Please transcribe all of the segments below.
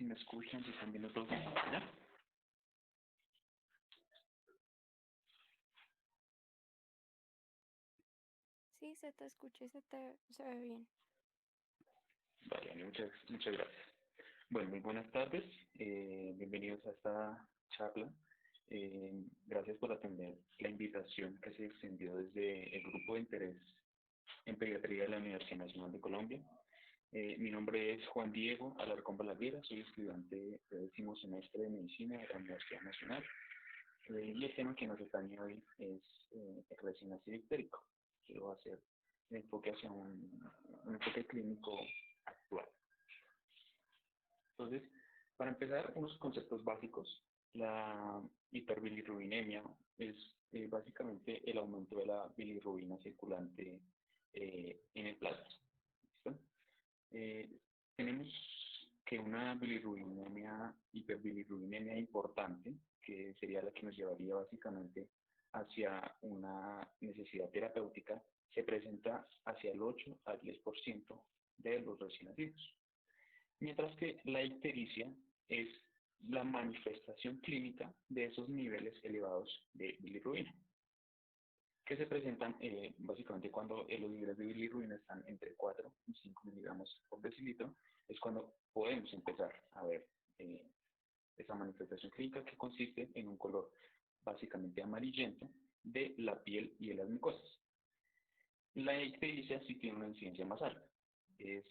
si me escuchan, si están viendo todo en pantalla. Sí, se te escucha y se ve bien. Vale, muchas gracias. Bueno, muy buenas tardes. Bienvenidos a esta charla. Gracias por atender la invitación que se extendió desde el Grupo de Interés en Pediatría de la Universidad Nacional de Colombia. Mi nombre es Juan Diego Alarcón Balaguer, soy estudiante de 10º semestre de Medicina de la Universidad Nacional. Y el tema que nos atañe hoy es el recién nacido ictérico. Quiero hacer un enfoque hacia un enfoque clínico actual. Entonces, para empezar, unos conceptos básicos. La hiperbilirrubinemia es básicamente el aumento de la bilirrubina circulante en el plasma. ¿Listo? Eh, Tenemos que una bilirrubinemia, hiperbilirrubinemia importante, que sería la que nos llevaría básicamente hacia una necesidad terapéutica, se presenta hacia el 8 al 10% de los recién nacidos. Mientras que la ictericia es la manifestación clínica de esos niveles elevados de bilirrubina, que se presentan básicamente cuando los niveles de bilirrubina están entre 4 y 5 miligramos por decilitro, es cuando podemos empezar a ver eh, esa manifestación clínica que consiste en un color básicamente amarillento de la piel y de las mucosas. La ictericia sí tiene una incidencia más alta, es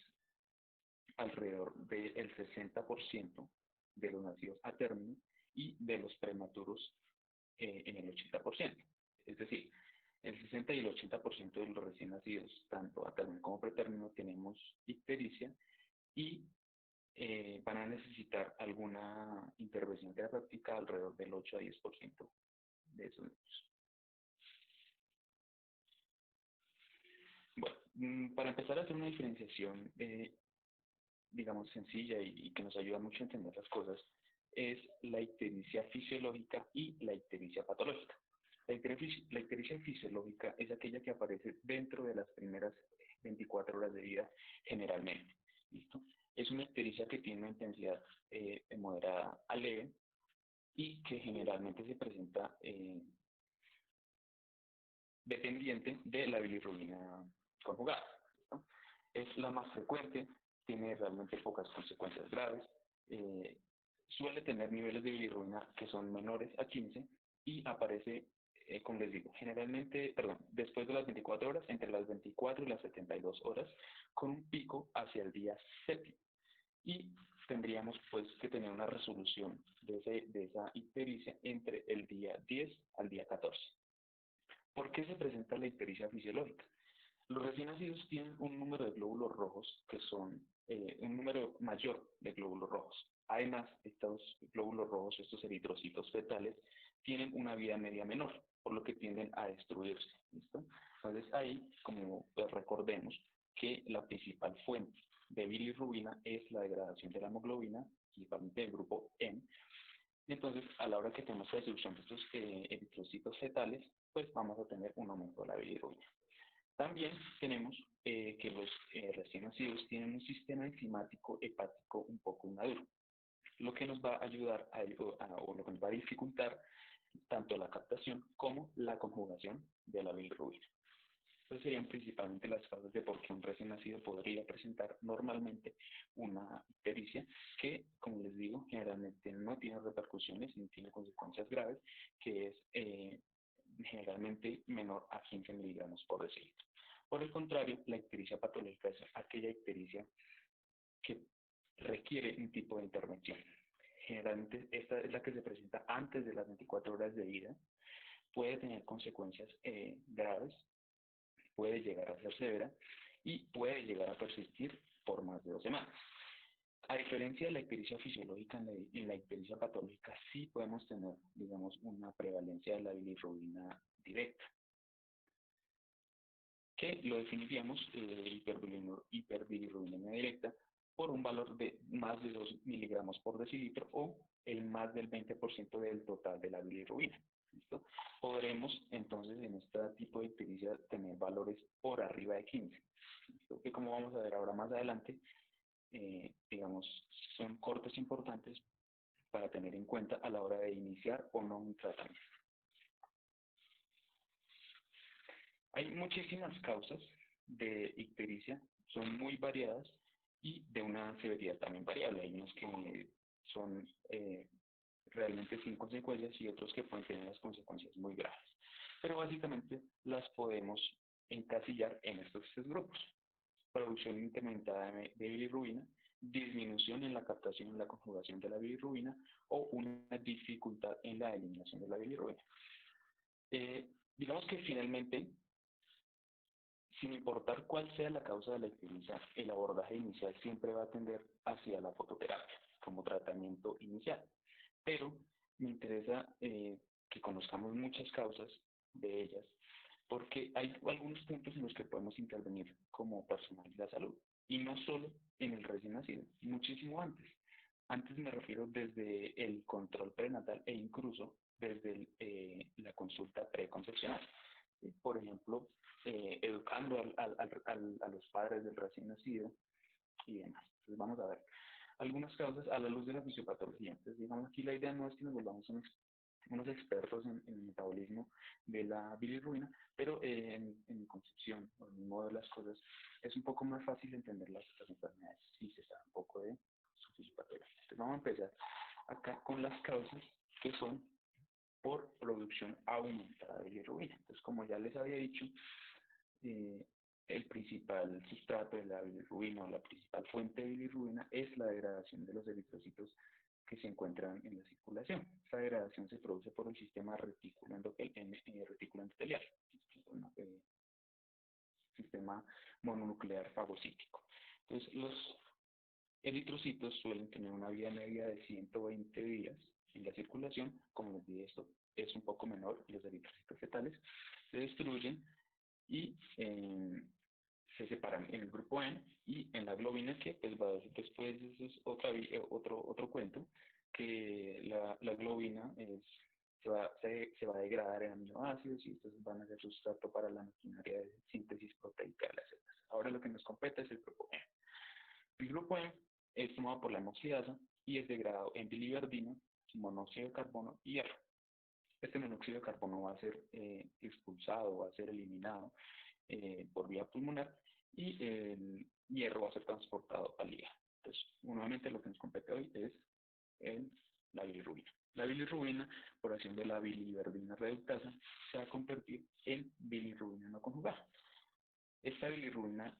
alrededor del 60% de los nacidos a término y de los prematuros en el 80%. Es decir, el 60 y el 80% de los recién nacidos, tanto a término como pretérmino, tenemos ictericia y van a necesitar alguna intervención terapéutica alrededor del 8 a 10% de esos niños. Bueno, para empezar a hacer una diferenciación, digamos, sencilla y que nos ayuda mucho a entender las cosas, es la ictericia fisiológica y la ictericia patológica. La ictericia fisiológica es aquella que aparece dentro de las primeras 24 horas de vida generalmente. ¿Listo? Es una ictericia que tiene una intensidad moderada a leve y que generalmente se presenta dependiente de la bilirrubina conjugada. ¿No? Es la más frecuente, tiene realmente pocas consecuencias graves, eh, suele tener niveles de bilirrubina que son menores a 15 y aparece, como les digo, generalmente, perdón, después de las 24 horas, entre las 24 y las 72 horas, con un pico hacia el día séptimo. Y tendríamos pues que tener una resolución de esa ictericia entre el día 10 al día 14. ¿Por qué se presenta la ictericia fisiológica? Los recién nacidos tienen un número de glóbulos rojos que son un número mayor de glóbulos rojos. Además, estos glóbulos rojos, estos eritrocitos fetales, tienen una vida media menor, por lo que tienden a destruirse. ¿Listo? Entonces ahí, como pues, recordemos que la principal fuente de bilirrubina es la degradación de la hemoglobina, principalmente del grupo M. Entonces, a la hora que tenemos la destrucción de estos eritrocitos fetales, pues vamos a tener un aumento de la bilirrubina. También tenemos que los recién nacidos tienen un sistema enzimático hepático un poco inmaduro, lo que nos va a ayudar o lo que nos va a dificultar tanto la captación como la conjugación de la bilirrubina. Estas serían principalmente las causas de por qué un recién nacido podría presentar normalmente una ictericia que, como les digo, generalmente no tiene repercusiones ni tiene consecuencias graves, que es generalmente menor a 15 miligramos por decilitro. Por el contrario, la ictericia patológica es aquella ictericia que requiere un tipo de intervención. Generalmente esta es la que se presenta antes de las 24 horas de vida, puede tener consecuencias graves, puede llegar a ser severa y puede llegar a persistir por más de 2 semanas. A diferencia de la ictericia fisiológica, en la ictericia patológica sí podemos tener, digamos, una prevalencia de la bilirrubina directa, que lo definiríamos hiperbilirrubinemia directa por un valor de más de 2 miligramos por decilitro o el más del 20% del total de la bilirrubina. ¿Listo? Podremos entonces en este tipo de ictericia tener valores por arriba de 15. ¿Listo? Que como vamos a ver ahora más adelante, digamos, son cortes importantes para tener en cuenta a la hora de iniciar o no un tratamiento. Hay muchísimas causas de ictericia, son muy variadas y de una severidad también variable. Hay unos que son realmente sin consecuencias y otros que pueden tener las consecuencias muy graves. Pero básicamente las podemos encasillar en estos tres grupos: producción incrementada de bilirrubina, disminución en la captación y la conjugación de la bilirrubina o una dificultad en la eliminación de la bilirrubina. Digamos que finalmente, sin importar cuál sea la causa de la ictericia, el abordaje inicial siempre va a tender hacia la fototerapia como tratamiento inicial. Pero me interesa que conozcamos muchas causas de ellas, porque hay algunos puntos en los que podemos intervenir como personal de la salud, y no solo en el recién nacido, muchísimo antes. Antes me refiero desde el control prenatal e incluso desde la consulta preconcepcional. Por ejemplo, educando a los padres del recién nacido y demás. Entonces vamos a ver algunas causas a la luz de la fisiopatología. Entonces, digamos, aquí la idea no es que nos volvamos unos expertos en el metabolismo de la bilirrubina, pero en concepción, o en el modo de las cosas, es un poco más fácil entender las enfermedades si se sabe un poco de su fisiopatología. Entonces vamos a empezar acá con las causas que son por producción aumentada de bilirrubina. Entonces, como ya les había dicho, el principal sustrato de la bilirrubina, o la principal fuente de bilirrubina, es la degradación de los eritrocitos que se encuentran en la circulación. Esta degradación se produce por el sistema retículo endotelial, sistema mononuclear fagocítico. Entonces, los eritrocitos suelen tener una vida media de 120 días en la circulación. Como les dije, esto es un poco menor. Los eritrocitos fetales se destruyen y se separan en el grupo N y en la globina, que pues va a decir después, eso es otro cuento, que la globina se va a degradar en aminoácidos y estos van a ser sustrato para la maquinaria de síntesis proteica de las células. Ahora lo que nos compete es el grupo N. El grupo N es tomado por la hemoxidasa y es degradado en biliverdina, monóxido de carbono y hierro. Este monóxido de carbono va a ser expulsado, va a ser eliminado por vía pulmonar, y el hierro va a ser transportado al hígado. Entonces, nuevamente lo que nos compete hoy es la bilirrubina. La bilirrubina, por acción de la biliverdina reductasa, se va a convertir en bilirrubina no conjugada. Esta bilirrubina,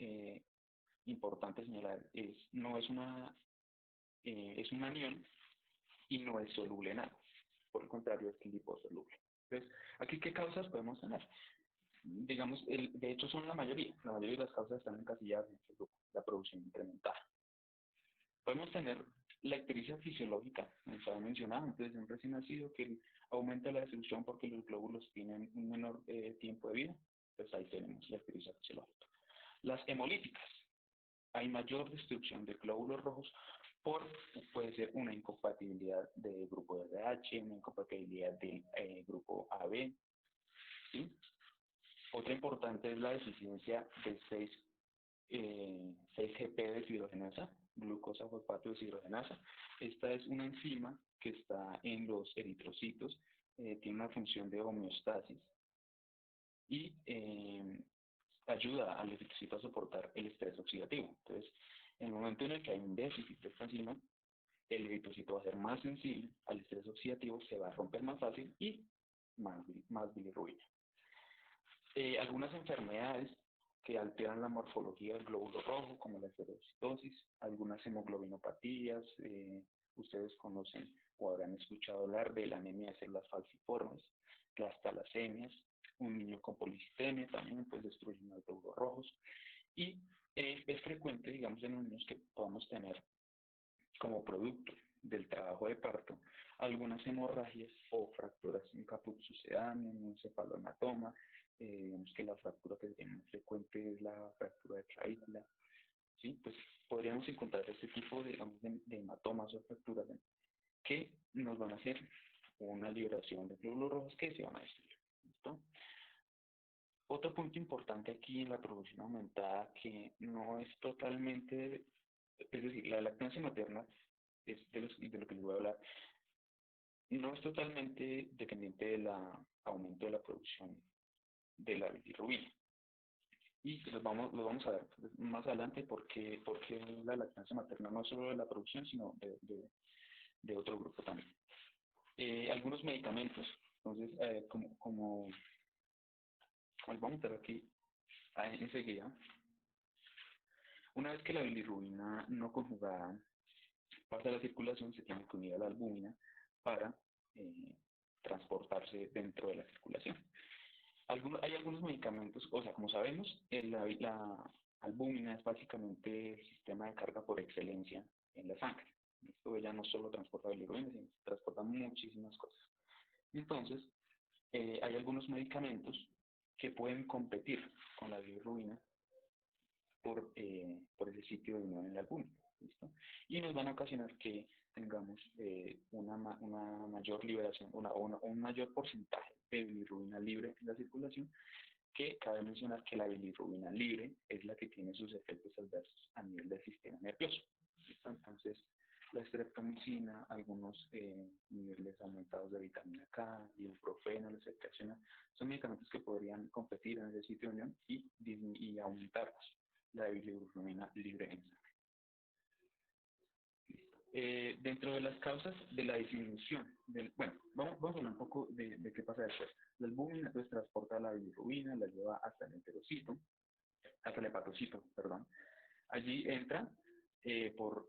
importante señalar, no es es un anión y no es soluble en agua. Por el contrario, es liposoluble. Entonces, ¿aquí qué causas podemos tener? Digamos, de hecho son la mayoría de las causas están encasilladas en este grupo: la producción incrementada. Podemos tener la ictericia fisiológica, como estaba mencionado antes, de un recién nacido, que aumenta la destrucción porque los glóbulos tienen un menor tiempo de vida. Pues ahí tenemos la ictericia fisiológica. Las hemolíticas: hay mayor destrucción de glóbulos rojos puede ser una incompatibilidad del grupo RH, una incompatibilidad del grupo AB, ¿sí? Otra importante es la deficiencia de 6-GP deshidrogenasa, glucosa fosfato deshidrogenasa. Esta es una enzima que está en los eritrocitos, tiene una función de homeostasis y ayuda al eritrocito a soportar el estrés oxidativo. Entonces, en el momento en el que hay un déficit de esta enzima, el eritrocito va a ser más sensible al estrés oxidativo, se va a romper más fácil y más bilirrubina. Algunas enfermedades que alteran la morfología del glóbulo rojo, como la esferocitosis, algunas hemoglobinopatías, ustedes conocen o habrán escuchado hablar de la anemia de células falciformes, las talasemias, un niño con policitemia también pues destruye los glóbulos rojos, y es frecuente, digamos, en los niños que podamos tener como producto del trabajo de parto algunas hemorragias o fracturas en caput sucedáneo, en un cefalohematoma. Digamos que la fractura que es más frecuente es la fractura de clavícula, ¿sí? Pues podríamos encontrar este tipo de hematomas o fracturas que nos van a hacer una liberación de glóbulos rojos que se van a destruir. ¿Listo? Otro punto importante aquí en la producción aumentada, que no es totalmente Es decir, la lactancia materna es de lo que les voy a hablar, no es totalmente dependiente del aumento de la producción de la bilirrubina. Y lo vamos a ver más adelante porque la lactancia materna no es solo de la producción, sino de otro grupo también. Algunos medicamentos, entonces, como les vamos a ver aquí enseguida, una vez que la bilirrubina no conjugada pasa a la circulación, se tiene que unir a la albúmina para eh, transportarse dentro de la circulación. Hay algunos medicamentos, o sea, como sabemos, la albúmina es básicamente el sistema de carga por excelencia en la sangre. Esto ya no solo transporta bilirrubina, sino transporta muchísimas cosas. Entonces, hay algunos medicamentos que pueden competir con la bilirrubina por ese sitio de unión en la albúmina. ¿Listo? Y nos van a ocasionar que tengamos una mayor liberación, un mayor porcentaje de bilirrubina libre en la circulación, que cabe mencionar que la bilirrubina libre es la que tiene sus efectos adversos a nivel del sistema nervioso. ¿Listo? Entonces, la streptomicina, algunos niveles aumentados de vitamina K, ibuprofeno, la ceftriaxona, son medicamentos que podrían competir en ese sitio de unión y aumentar la bilirrubina libre en sangre. Dentro de las causas de la disminución, bueno, vamos a hablar un poco de qué pasa después. La albúmina pues transporta la bilirrubina, la lleva hasta el enterocito, hasta el hepatocito, perdón. Allí entra por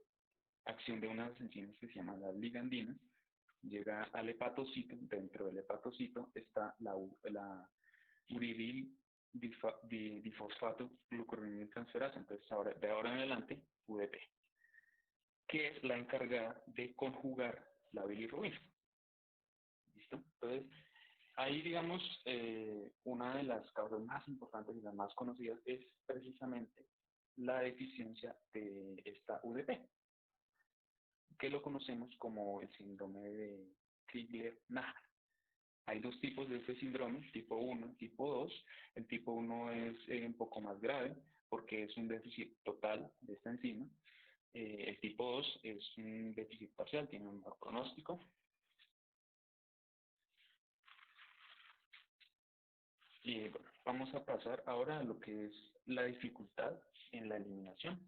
acción de unas enzimas que se llaman las ligandinas, llega al hepatocito, dentro del hepatocito está la uridil difosfato glucuronidinotransferasa, entonces ahora, de ahora en adelante UDP, que es la encargada de conjugar la bilirrubina. ¿Listo? Entonces, ahí digamos, una de las causas más importantes y las más conocidas es precisamente la deficiencia de esta UDP, que lo conocemos como el síndrome de Crigler-Najjar. Hay dos tipos de este síndrome, tipo 1 y tipo 2. El tipo 1 es un poco más grave porque es un déficit total de esta enzima. El tipo 2 es un déficit parcial, tiene un mejor pronóstico. Y bueno, vamos a pasar ahora a lo que es la dificultad en la eliminación.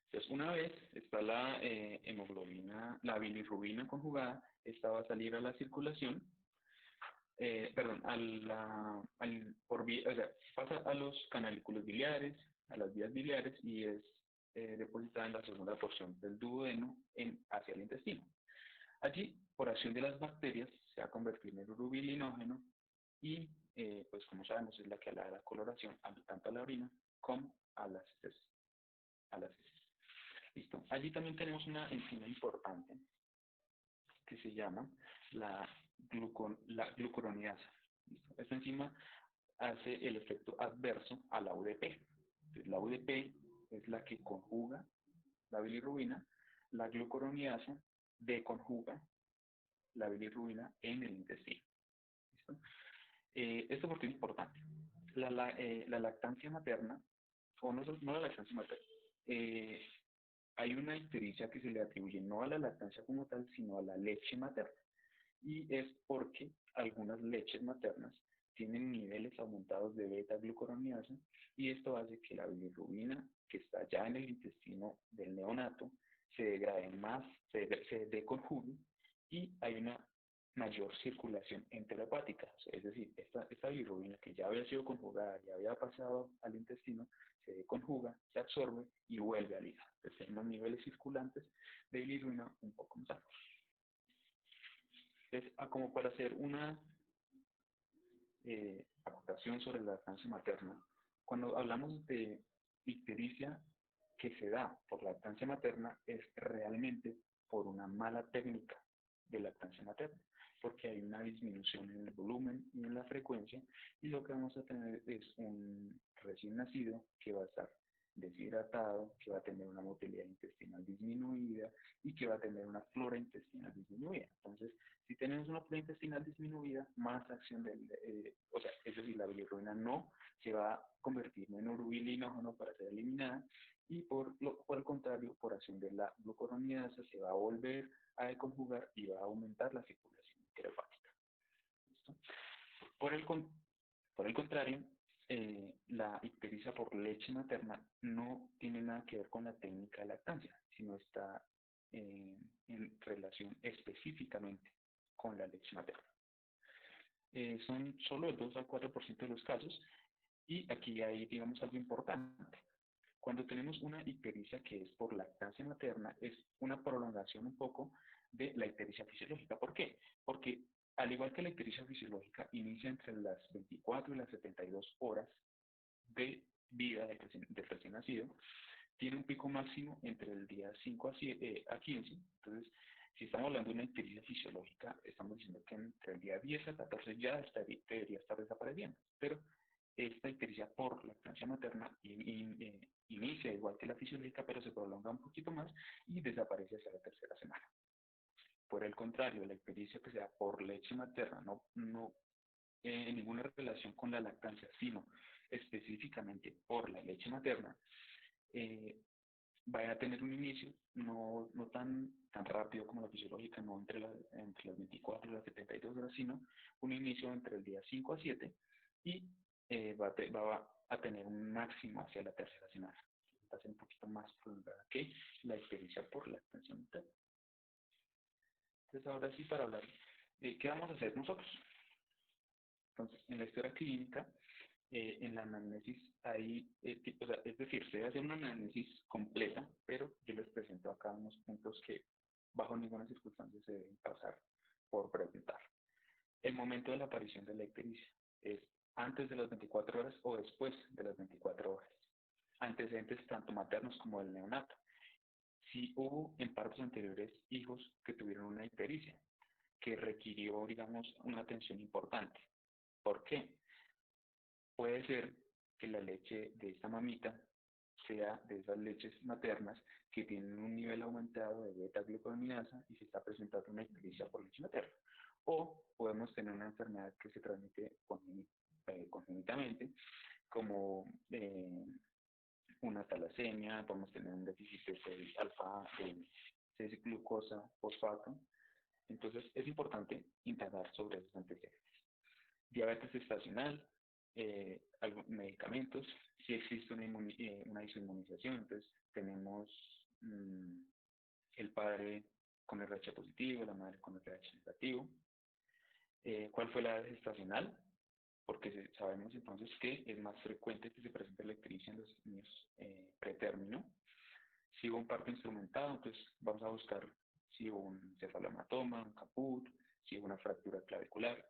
Entonces, una vez está la hemoglobina, la bilirrubina conjugada, esta va a salir a la circulación, perdón, o sea, pasa a los canalículos biliares, a las vías biliares y es depositada en la segunda porción del duodeno hacia el intestino. Allí, por acción de las bacterias, se va a convertir en urobilinógeno y, pues como sabemos, es la que da la coloración tanto a la orina como a las heces. Listo. Allí también tenemos una enzima importante que se llama la glucuronidasa. ¿Listo? Esta enzima hace el efecto adverso a la UDP. Entonces, la UDP es la que conjuga la bilirrubina, la glucuronidasa deconjuga la bilirrubina en el intestino. ¿Listo? Esto porque es importante. La lactancia materna, o no la lactancia materna, hay una ictericia que se le atribuye no a la lactancia como tal, sino a la leche materna. Y es porque algunas leches maternas tienen niveles aumentados de beta-glucuronidasa y esto hace que la bilirrubina que está ya en el intestino del neonato se degrade más, se deconjugue y hay una mayor circulación enterohepática. Es decir, esta bilirrubina que ya había sido conjugada, ya había pasado al intestino, se deconjuga, se absorbe y vuelve al hígado. Entonces, hay unos niveles circulantes de bilirrubina un poco más altos. Entonces, como para hacer una acotación sobre la lactancia materna, cuando hablamos de ictericia que se da por lactancia materna es realmente por una mala técnica de lactancia materna, porque hay una disminución en el volumen y en la frecuencia, y lo que vamos a tener es un recién nacido que va a estar deshidratado, que va a tener una motilidad intestinal disminuida y que va a tener una flora intestinal disminuida. Entonces, si tenemos una flora intestinal disminuida, más acción o sea, es decir, la bilirrubina no se va a convertir en urobilinógeno para ser eliminada y por el contrario, por acción de la glucuronidasa se va a volver a deconjugar y va a aumentar la circulación intrahepática. ¿Listo? Por el, por el contrario, la ictericia por leche materna no tiene nada que ver con la técnica de lactancia, sino está en relación específicamente con la leche materna. Son solo el 2 al 4% de los casos y aquí hay, digamos, algo importante. Cuando tenemos una ictericia que es por lactancia materna, es una prolongación un poco de la ictericia fisiológica. ¿Por qué? Porque al igual que la ictericia fisiológica inicia entre las 24 y las 72 horas de vida del recién nacido, tiene un pico máximo entre el día 5 a 15. Entonces, si estamos hablando de una ictericia fisiológica, estamos diciendo que entre el día 10 a 14 ya debería estar desapareciendo. Pero esta ictericia por lactancia materna inicia igual que la fisiológica, pero se prolonga un poquito más y desaparece hacia la tercera semana. Por el contrario, la ictericia que sea por leche materna no en ninguna relación con la lactancia, sino específicamente por la leche materna, vaya a tener un inicio no tan rápido como la fisiológica, no entre las 24 y las 72 horas, sino un inicio entre el día 5 a 7 y va a tener un máximo hacia la tercera semana. Va a ser un poquito más prolongada que la experiencia por lactancia materna. Entonces, ahora sí, para hablar de qué vamos a hacer nosotros. Entonces, en la historia clínica, en la anamnesis hay, o sea, es decir, se debe hacer una anamnesis completa, pero yo les presento acá unos puntos que bajo ninguna circunstancia se deben pasar por preguntar. El momento de la aparición de la ictericia es antes de las 24 horas o después de las 24 horas. Antecedentes tanto maternos como del neonato. Si hubo en partos anteriores hijos que tuvieron una ictericia, que requirió, digamos, una atención importante. ¿Por qué? Puede ser que la leche de esta mamita sea de esas leches maternas que tienen un nivel aumentado de beta-glucoronidasa y se está presentando una ictericia por leche materna. O podemos tener una enfermedad que se transmite congénitamente, como una talasemia, podemos tener un déficit de alfa, de 6-glucosa, fosfato. Entonces es importante indagar sobre esos antecedentes. Diabetes estacional, medicamentos, si existe una isoinmunización, entonces tenemos el padre con RH positivo, la madre con RH negativo. ¿Cuál fue la edad gestacional? Porque sabemos entonces que es más frecuente que se presente la ictericia en los niños pretérmino. Si hubo un parto instrumentado, entonces vamos a buscar si hubo un cefalohematoma, un caput, si hubo una fractura clavicular.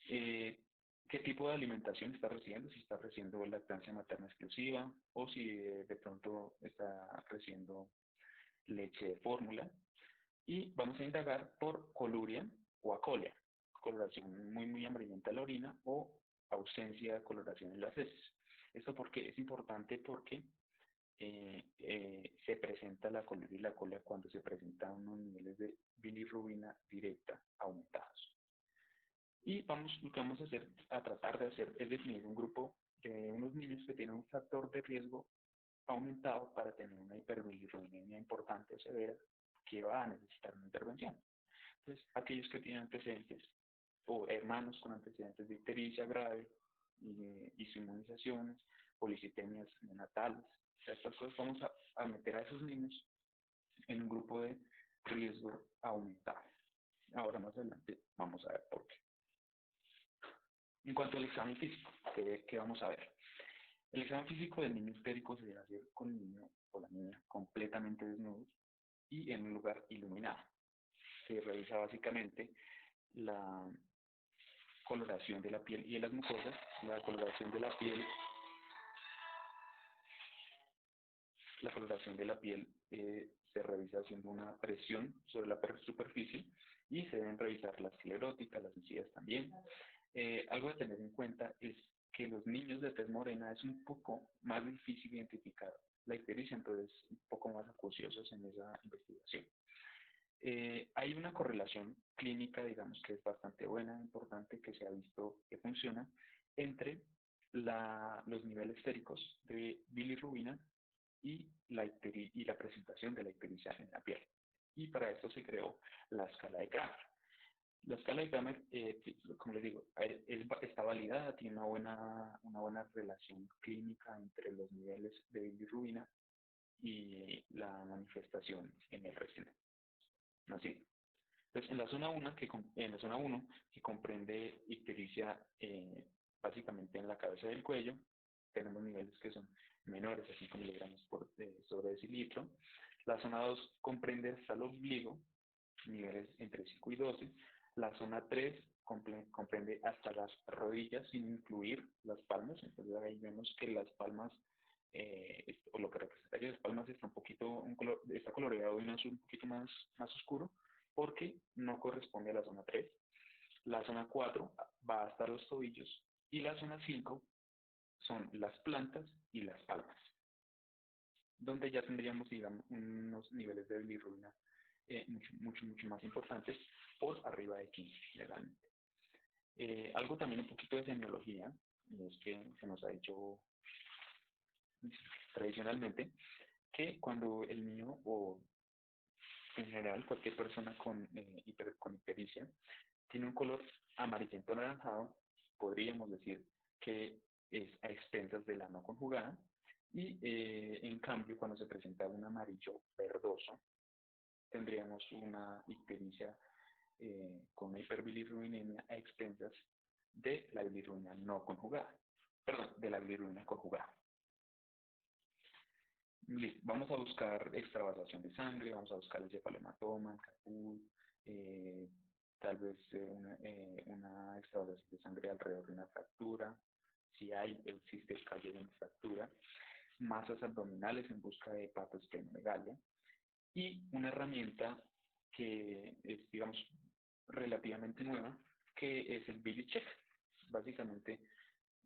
¿Qué tipo de alimentación está recibiendo? Si está recibiendo lactancia materna exclusiva o si de pronto está recibiendo leche de fórmula. Y vamos a indagar por coluria o acolia, coloración muy amarillenta en la orina o ausencia de coloración en las heces. Esto porque es importante porque se presenta la coluria y la acolia cuando se presentan unos niveles de bilirrubina directa aumentados. Y lo que vamos a tratar de hacer es definir un grupo de unos niños que tienen un factor de riesgo aumentado para tener una hiperbilirrubinemia importante o severa que va a necesitar una intervención. Entonces, aquellos que tienen antecedentes o hermanos con antecedentes de ictericia grave, isoinmunizaciones, policitemias neonatales, estas cosas vamos a meter a esos niños en un grupo de riesgo aumentado. Ahora más adelante vamos a ver por qué. En cuanto al examen físico, ¿qué vamos a ver? El examen físico del niño ictérico se debe hacer con el niño o la niña completamente desnudos y en un lugar iluminado. Se revisa básicamente la coloración de la piel y de las mucosas. La coloración de la piel se revisa haciendo una presión sobre la superficie y se deben revisar las escleróticas, las encías también. Algo a tener en cuenta es que los niños de tez morena es un poco más difícil identificar la ictericia, entonces un poco más acuciosos en esa investigación. Hay una correlación clínica, digamos, que es bastante buena, importante, que se ha visto que funciona entre los niveles séricos de bilirrubina y la presentación de la ictericia en la piel. Y para esto se creó la escala de Kramer. La escala de Kramer, como les digo, está validada, tiene una buena relación clínica entre los niveles de bilirrubina y la manifestación en el recinto. Así. Entonces, en la zona 1 que comprende ictericia básicamente en la cabeza del cuello, tenemos niveles que son menores a 5 miligramos sobre decilitro. La zona 2 comprende hasta el ombligo, niveles entre 5 y 12. La zona 3 comprende hasta las rodillas sin incluir las palmas. Entonces ahí vemos que las palmas, o lo que representaría las palmas, está coloreado de un azul un poquito más oscuro porque no corresponde a la zona 3. La zona 4 va hasta los tobillos y la zona 5 son las plantas y las palmas, donde ya tendríamos, digamos, unos niveles de bilirrubina mucho más importantes por arriba de 15 legalmente. Algo también un poquito de semiología, y es que se nos ha dicho tradicionalmente que cuando el niño o en general cualquier persona con ictericia tiene un color amarillento anaranjado, podríamos decir que es a expensas de la no conjugada, y en cambio cuando se presenta un amarillo verdoso tendríamos una ictericia con una hiperbilirrubinemia a expensas de la bilirrubina no conjugada, perdón, de la bilirrubina conjugada. Listo. Vamos a buscar extravasación de sangre, vamos a buscar el cefalohematoma, el capul, tal vez una extravasación de sangre alrededor de una fractura, si existe el callo de una fractura, masas abdominales en busca de hepatosplenomegalia, y una herramienta que es, digamos, relativamente nueva, que es el BiliCheck. Básicamente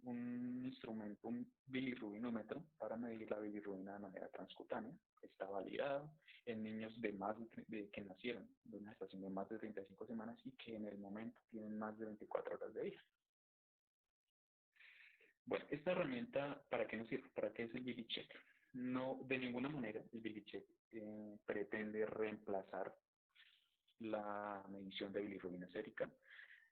un instrumento, un bilirrubinómetro para medir la bilirrubina de manera transcutánea. Está validado en niños que nacieron de una gestación de más de 35 semanas y que en el momento tienen más de 24 horas de vida. Bueno, esta herramienta, ¿para qué nos sirve? ¿Para qué es el BiliCheck? No, de ninguna manera el BiliCheck pretende reemplazar la medición de bilirrubina sérica.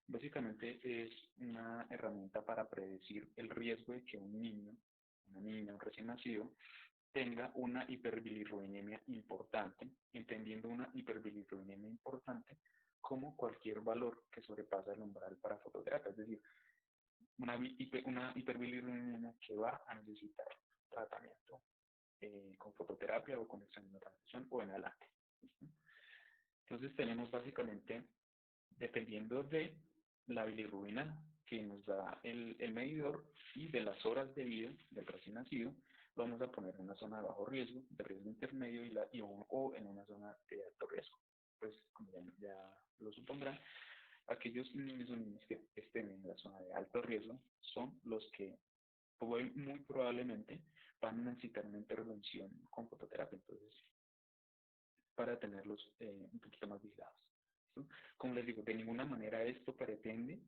Básicamente es una herramienta para predecir el riesgo de que un niño, una niña, un recién nacido, tenga una hiperbilirrubinemia importante, entendiendo una hiperbilirrubinemia importante como cualquier valor que sobrepasa el umbral para fototerapia, es decir, una hiperbilirrubinemia que va a necesitar tratamiento con fototerapia o con extrañotransfusión o en adelante. Entonces tenemos básicamente, dependiendo de la bilirrubina que nos da el medidor y de las horas de vida del recién nacido, vamos a poner en una zona de bajo riesgo, de riesgo intermedio o en una zona de alto riesgo. Pues como ya lo supondrán, aquellos niños o niñas que estén en la zona de alto riesgo son los que muy probablemente van a necesitar una intervención con fototerapia, entonces para tenerlos un poquito más vigilados. ¿Sí? Como les digo, de ninguna manera esto pretende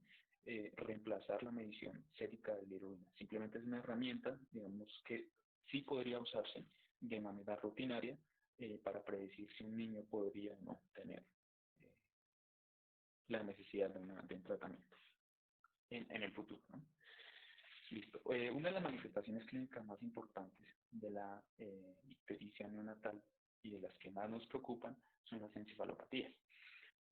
reemplazar la medición sérica de bilirrubina. Simplemente es una herramienta, digamos, que sí podría usarse de manera rutinaria para predecir si un niño podría o no tener la necesidad de un tratamiento en el futuro, ¿no? Listo. Una de las manifestaciones clínicas más importantes de la ictericia neonatal y de las que más nos preocupan son las encefalopatías.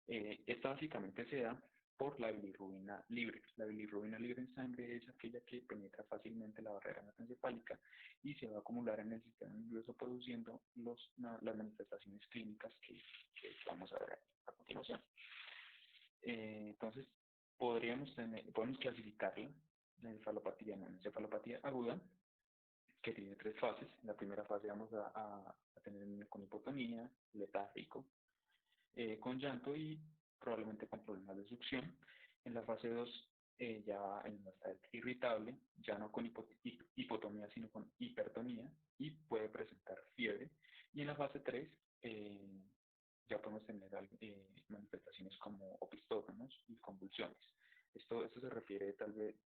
Esta básicamente se da por la bilirrubina libre. La bilirrubina libre en sangre es aquella que penetra fácilmente la barrera hematoencefálica y se va a acumular en el sistema nervioso produciendo las manifestaciones clínicas que vamos a ver a continuación. Entonces, podemos clasificarla, la encefalopatía en una encefalopatía aguda, que tiene 3 fases. En la primera fase vamos a tener un niño con hipotonía, letárgico, con llanto y probablemente con problemas de succión. En la fase 2 ya en una estado irritable, ya no con hipotonía, sino con hipertonía, y puede presentar fiebre. Y en la fase 3 ya podemos tener manifestaciones como opistógenos y convulsiones. Esto se refiere, tal vez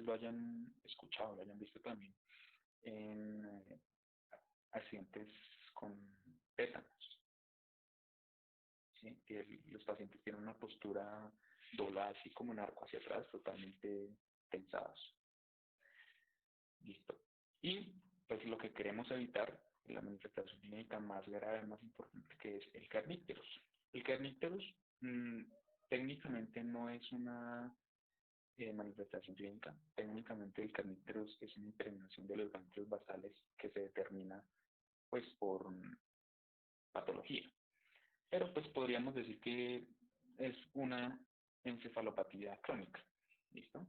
lo hayan escuchado, lo hayan visto también en accidentes con tétanos, ¿sí? Que los pacientes tienen una postura doblada, así como un arco hacia atrás, totalmente tensados. Listo. Y pues lo que queremos evitar, la manifestación clínica más grave, más importante, que es el kernicterus. El kernicterus técnicamente no es una manifestación clínica. Técnicamente el kernicterus es una impregnación de los ganglios basales que se determina pues por patología. Pero pues podríamos decir que es una encefalopatía crónica. ¿Listo?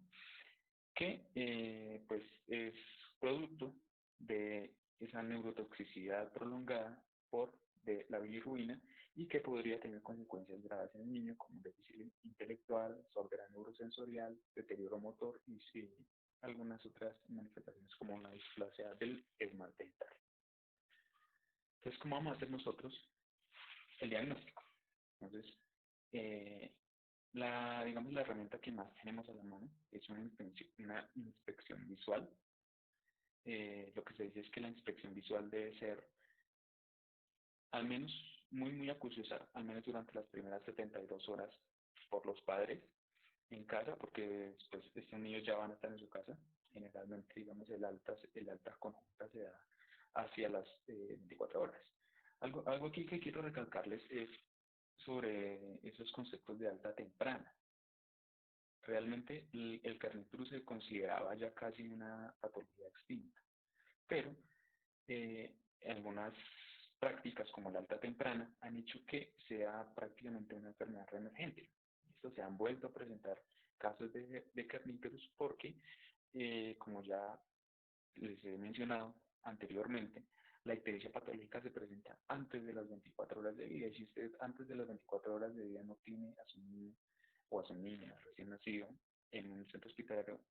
Que pues es producto de esa neurotoxicidad prolongada por de la bilirrubina y que podría tener consecuencias graves en el niño como déficit intelectual, sordera neurosensorial, deterioro motor y sí, algunas otras manifestaciones como una displasia del esmalte dental. Entonces, ¿cómo vamos a hacer nosotros el diagnóstico? Entonces, digamos, la herramienta que más tenemos a la mano es una inspección visual. Lo que se dice es que la inspección visual debe ser al menos muy acuciosa, al menos durante las primeras 72 horas por los padres en casa, porque después estos niños ya van a estar en su casa. Generalmente, digamos, el alta conjunta se da hacia las 24 horas. Algo aquí que quiero recalcarles es sobre esos conceptos de alta temprana. Realmente el kernicterus se consideraba ya casi una patología extinta, pero algunas prácticas como la alta temprana han hecho que sea prácticamente una enfermedad reemergente. Esto se han vuelto a presentar casos de kernicterus porque, como ya les he mencionado anteriormente, la ictericia patológica se presenta antes de las 24 horas de vida. Y si usted antes de las 24 horas de vida no tiene a su niño o a su niña recién nacido en un centro hospitalario,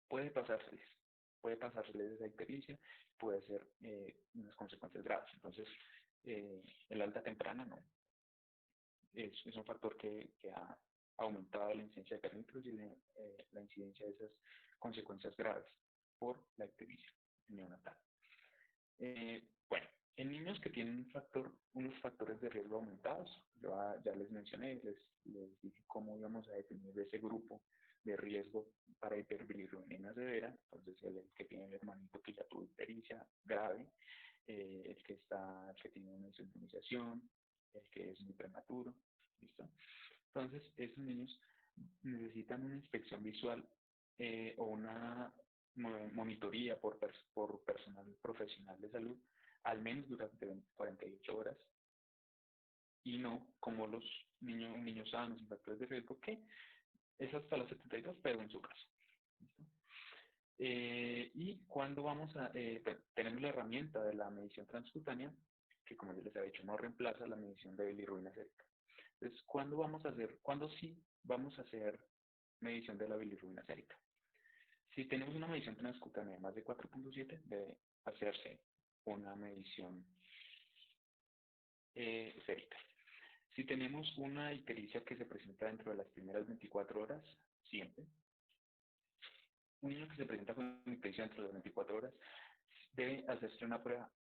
puede pasárseles esa ictericia, puede ser unas consecuencias graves. Entonces, el alta temprana no es un factor que ha aumentado la incidencia de kernicterus y la incidencia de esas consecuencias graves por la ictericia neonatal. Bueno, en niños que tienen unos factores de riesgo aumentados, yo ya les mencioné, les dije cómo íbamos a definir ese grupo de riesgo para hiperbilirrubinemia severa. Entonces, el que tiene el hermanito que ya tuvo ictericia grave, el que tiene una insulinización, el que es muy prematuro, ¿listo? Entonces, esos niños necesitan una inspección visual o una monitoría por personal profesional de salud al menos durante 48 horas y no como los niños sanos y factores de riesgo que es hasta las 72 pero en su casa. Y cuando tenemos la herramienta de la medición transcutánea, que como yo les había dicho, no reemplaza la medición de bilirrubina sérica. Entonces, ¿cuándo sí vamos a hacer medición de la bilirrubina sérica? Si tenemos una medición transcutánea de más de 4.7, debe hacerse una medición sérica. Si tenemos una ictericia que se presenta dentro de las primeras 24 horas, siempre. Un niño que se presenta con ictericia dentro de las 24 horas debe hacerse una prueba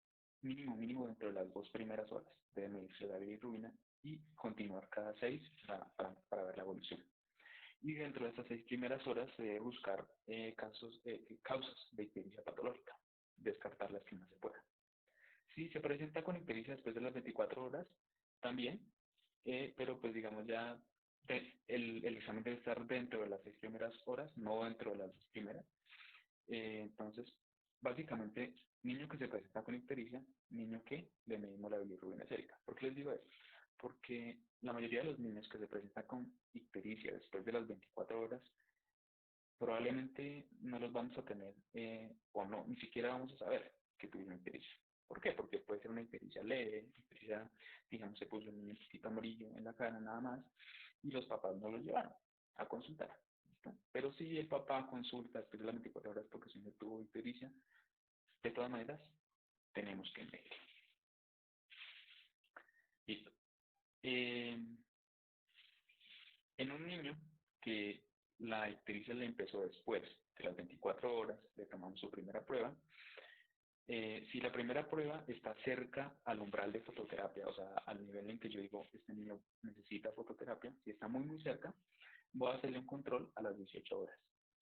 mínimo dentro de las 2 primeras horas. Debe medirse la bilirrubina y continuar cada 6 para ver la evolución. Y dentro de estas 6 primeras horas se debe buscar causas de ictericia patológica, descartar las que no se puedan. Si se presenta con ictericia después de las 24 horas, también, pero pues digamos ya el examen debe estar dentro de las 6 primeras horas, no dentro de las 2 primeras. Entonces, básicamente, niño que se presenta con ictericia, niño que le medimos la bilirrubina sérica. ¿Por qué les digo eso? Porque la mayoría de los niños que se presentan con ictericia después de las 24 horas, probablemente no los vamos a tener, o no, ni siquiera vamos a saber que tuvieron ictericia. ¿Por qué? Porque puede ser una ictericia leve, ictericia, digamos, se puso un niño un poquito amarillo en la cara nada más, y los papás no los llevaron a consultar. ¿no? Pero si el papá consulta después de las 24 horas porque su niño tuvo ictericia, de todas maneras, tenemos que medir. Listo. Eh, en un niño que la ictericia le empezó después de las 24 horas, le tomamos su primera prueba. Si la primera prueba está cerca al umbral de fototerapia, o sea, al nivel en que yo digo, este niño necesita fototerapia, si está muy, muy cerca, voy a hacerle un control a las 18 horas.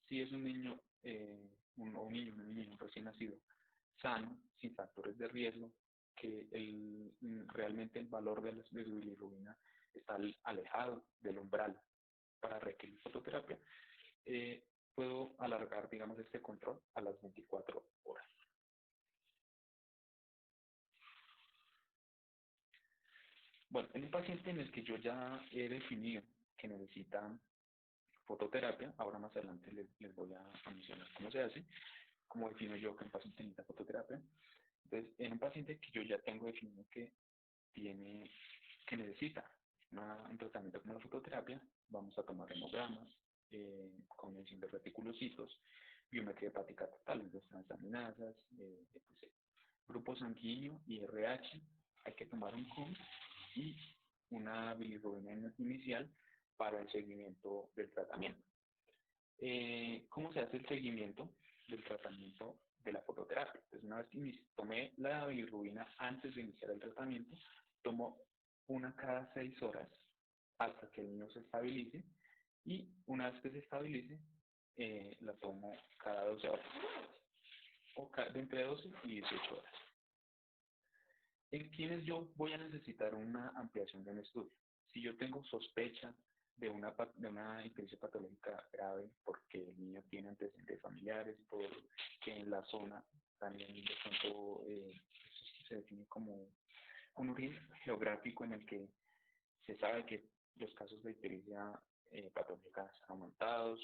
Si es un niño, un niño recién nacido, sano, sin factores de riesgo, que realmente el valor de la bilirrubina está alejado del umbral para requerir fototerapia, eh, puedo alargar, digamos, este control a las 24 horas. Bueno, en un paciente en el que yo ya he definido que necesita fototerapia, ahora más adelante les voy a mencionar cómo se hace, cómo defino yo que un paciente necesita fototerapia. Entonces, en un paciente que yo ya tengo definido que necesita un tratamiento como la fototerapia, vamos a tomar hemogramas, con medición de reticulocitos, biometría hepática total, entonces transaminasas, etc. Grupo sanguíneo y RH, hay que tomar un COM y una bilirrubina inicial para el seguimiento del tratamiento. ¿Cómo se hace el seguimiento del tratamiento de la fototerapia? Entonces, una vez que tomé la bilirrubina antes de iniciar el tratamiento, tomo una cada 6 horas hasta que el niño se estabilice y una vez que se estabilice, la tomo cada 12 horas o de entre 12 y 18 horas. ¿En quiénes yo voy a necesitar una ampliación de un estudio? Si yo tengo sospecha de una ictericia patológica grave porque el niño tiene antecedentes familiares, porque en la zona también de pronto se define como un origen geográfico en el que se sabe que los casos de ictericia patológica están aumentados,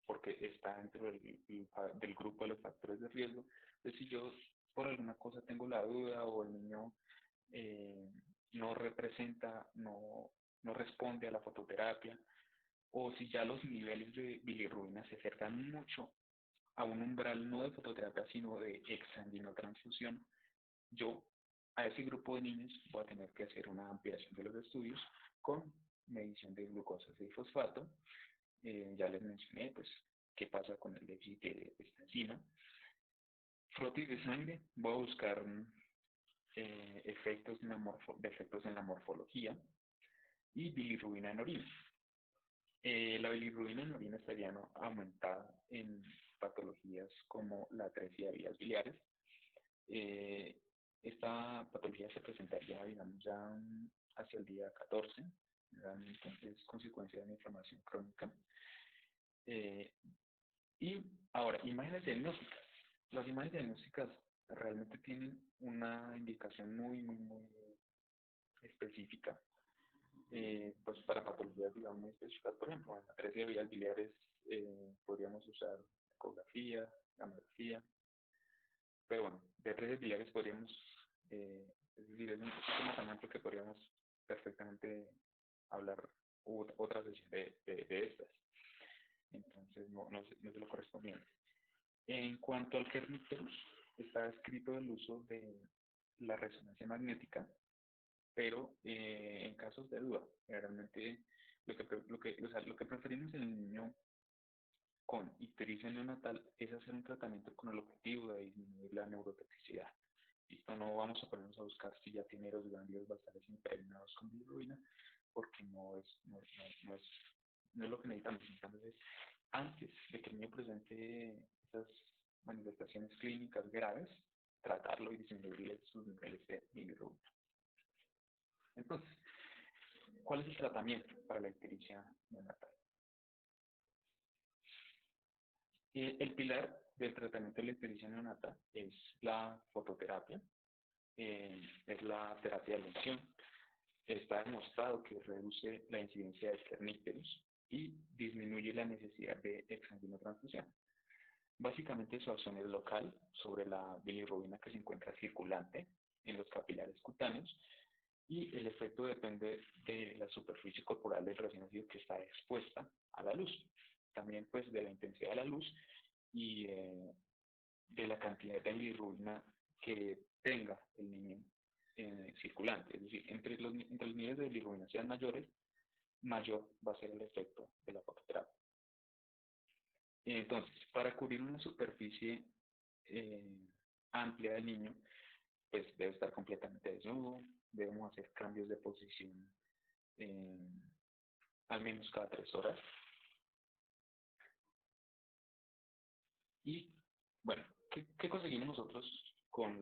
porque está dentro del grupo de los factores de riesgo. Entonces, si yo por alguna cosa tengo la duda o el niño eh, no representa, no responde a la fototerapia, o si ya los niveles de bilirrubina se acercan mucho a un umbral no de fototerapia, sino de exsanguinotransfusión, yo a ese grupo de niños voy a tener que hacer una ampliación de los estudios con medición de glucosa y fosfato. Ya les mencioné, pues, qué pasa con el déficit de esta enzima. Frotis de sangre, voy a buscar efectos en la morfología y bilirrubina en orina. La bilirrubina en orina estaría aumentada en patologías como la atresia de vías biliares. Esta patología se presentaría, digamos, ya hacia el día 14, realmente es consecuencia de una inflamación crónica. Y ahora, imágenes diagnósticas. Las imágenes diagnósticas realmente tienen una indicación muy, muy, muy específica, pues para patologías, digamos, muy específicas. Por ejemplo, en la atresia de vías biliares podríamos usar ecografía, gamografía, pero bueno, de atresia biliares podríamos, es decir, es un sistema tan amplio que podríamos perfectamente hablar otra sesión de estas. Entonces, no es lo correspondiente. En cuanto al Kernicterus, está escrito el uso de la resonancia magnética, pero en casos de duda, realmente lo que preferimos en el niño con ictericia neonatal es hacer un tratamiento con el objetivo de disminuir la neurotoxicidad. Listo, no vamos a ponernos a buscar si ya tiene los ganglios basales impregnados con bilirrubina, porque no es lo que necesitamos. Entonces, antes de que el niño presente esas manifestaciones clínicas graves, tratarlo y disminuir sus niveles de bilirrubina. Entonces, ¿cuál es el tratamiento para la ictericia neonatal? El pilar del tratamiento de la ictericia neonatal es la fototerapia, es la terapia de elección. Está demostrado que reduce la incidencia de Kernicterus y disminuye la necesidad de exsanguinotransfusión. Básicamente su acción es local sobre la bilirrubina que se encuentra circulante en los capilares cutáneos y el efecto depende de la superficie corporal del recién nacido que está expuesta a la luz. También pues de la intensidad de la luz y de la cantidad de bilirrubina que tenga el niño circulante. Es decir, entre los niveles de bilirrubina sean mayores, mayor va a ser el efecto de la fototerapia. Entonces, para cubrir una superficie eh, amplia del niño, pues debe estar completamente desnudo, debemos hacer cambios de posición eh, al menos cada 3 horas. Y bueno, ¿qué conseguimos nosotros con